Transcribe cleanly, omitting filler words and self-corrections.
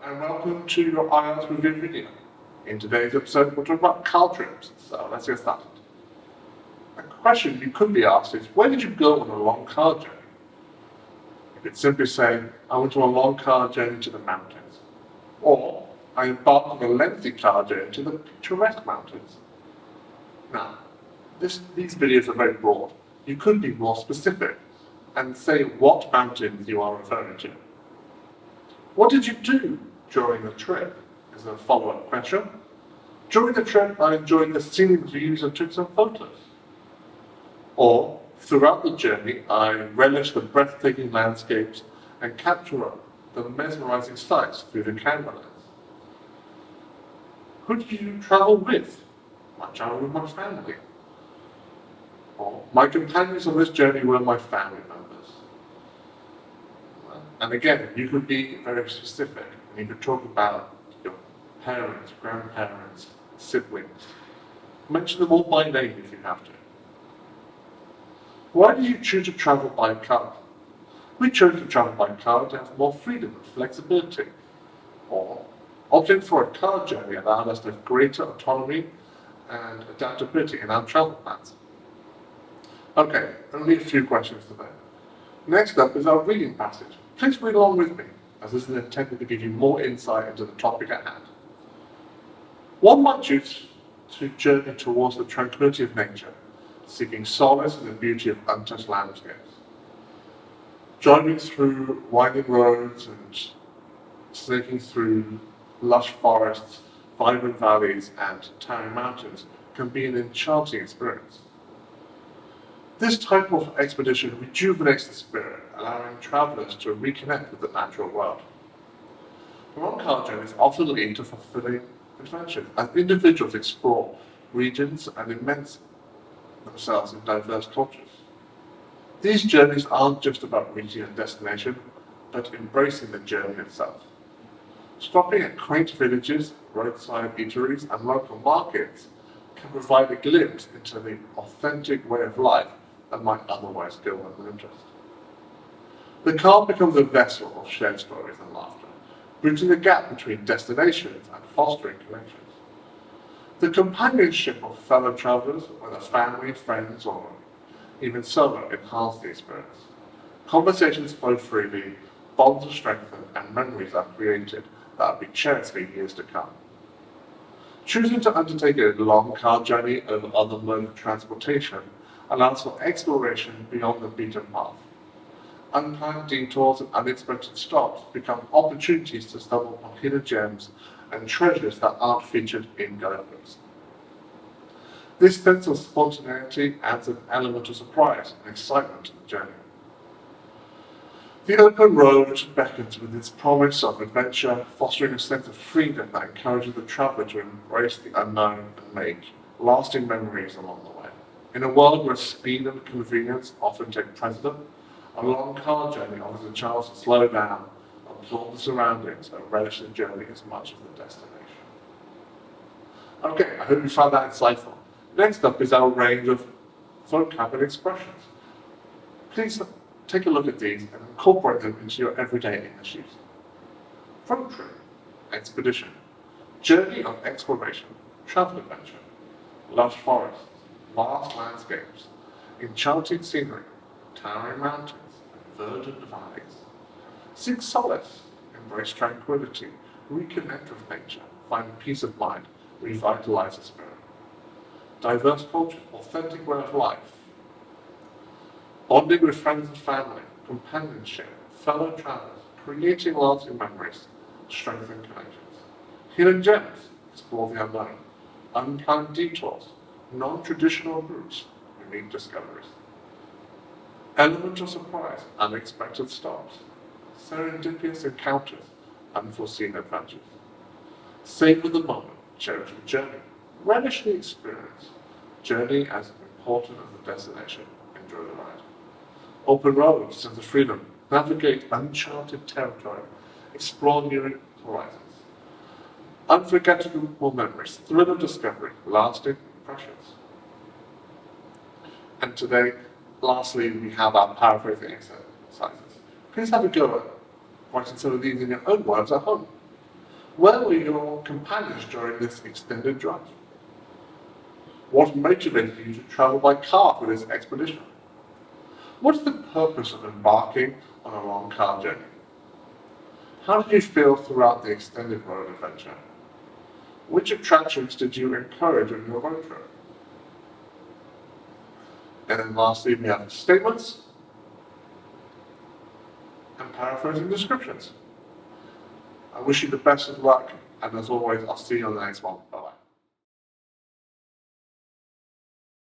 and welcome to your IELTS review video. In today's episode, we'll talk about car trips, so let's get started. A question you could be asked is, where did you go on a long car journey? You could simply say, I went on a long car journey to the mountains, or I embarked on a lengthy car journey to the picturesque mountains. Now, these videos are very broad. You could be more specific and say what mountains you are referring to. What did you do during the trip? Is a follow-up question. During the trip, I enjoyed the scenic views and took some photos. Or, throughout the journey, I relished the breathtaking landscapes and captured the mesmerizing sights through the camera lens. Who did you travel with? I traveled with my family. Or, my companions on this journey were my family members. And again, you could be very specific, and you could talk about your parents, grandparents, siblings. Mention them all by name if you have to. Why did you choose to travel by car? We chose to travel by car to have more freedom and flexibility. Or, opting for a car journey allowed us to have greater autonomy and adaptability in our travel plans. Okay, only a few questions today. Next up is our reading passage. Please read along with me, as this is intended to give you more insight into the topic at hand. One might choose to journey towards the tranquility of nature, seeking solace in the beauty of untouched landscapes. Driving through winding roads and snaking through lush forests, vibrant valleys, and towering mountains can be an enchanting experience. This type of expedition rejuvenates the spirit, allowing travellers to reconnect with the natural world. Long car journeys often lead to fulfilling adventures as individuals explore regions and immerse themselves in diverse cultures. These journeys aren't just about reaching a destination, but embracing the journey itself. Stopping at quaint villages, roadside eateries, and local markets can provide a glimpse into the authentic way of life that might otherwise go unnoticed. The car becomes a vessel of shared stories and laughter, bridging the gap between destinations and fostering connections. The companionship of fellow travellers, whether family, friends, or even solo, enhance the experience. Conversations flow freely, bonds are strengthened, and memories are created that will be cherished for years to come. Choosing to undertake a long car journey over other modes of transportation allows for exploration beyond the beaten path. Unplanned detours and unexpected stops become opportunities to stumble upon hidden gems and treasures that aren't featured in guidebooks. This sense of spontaneity adds an element of surprise and excitement to the journey. The open road beckons with its promise of adventure, fostering a sense of freedom that encourages the traveller to embrace the unknown and make lasting memories along the way. In a world where speed and convenience often take precedent, a long car journey offers a chance to slow down, absorb the surroundings, and relish the journey as much as the destination. Okay, I hope you found that insightful. Next up is our range of vocab and expressions. Please take a look at these and incorporate them into your everyday English use. Road trip, expedition, journey of exploration, travel adventure, lush forests, vast landscapes, enchanting scenery, towering mountains, and verdant valleys. Seek solace, embrace tranquility, reconnect with nature, find peace of mind, revitalize the spirit. Diverse culture, authentic way of life. Bonding with friends and family, companionship, fellow travelers, creating lasting memories, strengthening connections. Hidden gems, explore the unknown. Unplanned detours, non-traditional routes, unique discoveries. Element of surprise, unexpected stops. Serendipitous encounters, unforeseen adventures. Savor the moment, cherish the journey. Relish the experience. Journey as important as the destination. Enjoy the ride. Open roads, sense of freedom. Navigate uncharted territory. Explore new horizons. Unforgettable memories. Thrill of discovery. Lasting impressions. And today, lastly, we have our paraphrasing exercises. Please have a go at writing some of these in your own words at home. Where were your companions during this extended drive? What motivated you to travel by car for this expedition? What is the purpose of embarking on a long car journey? How did you feel throughout the extended road adventure? Which attractions did you encourage on your road trip? And then lastly, we have statements and paraphrasing descriptions. I wish you the best of luck, and as always, I'll see you on the next one.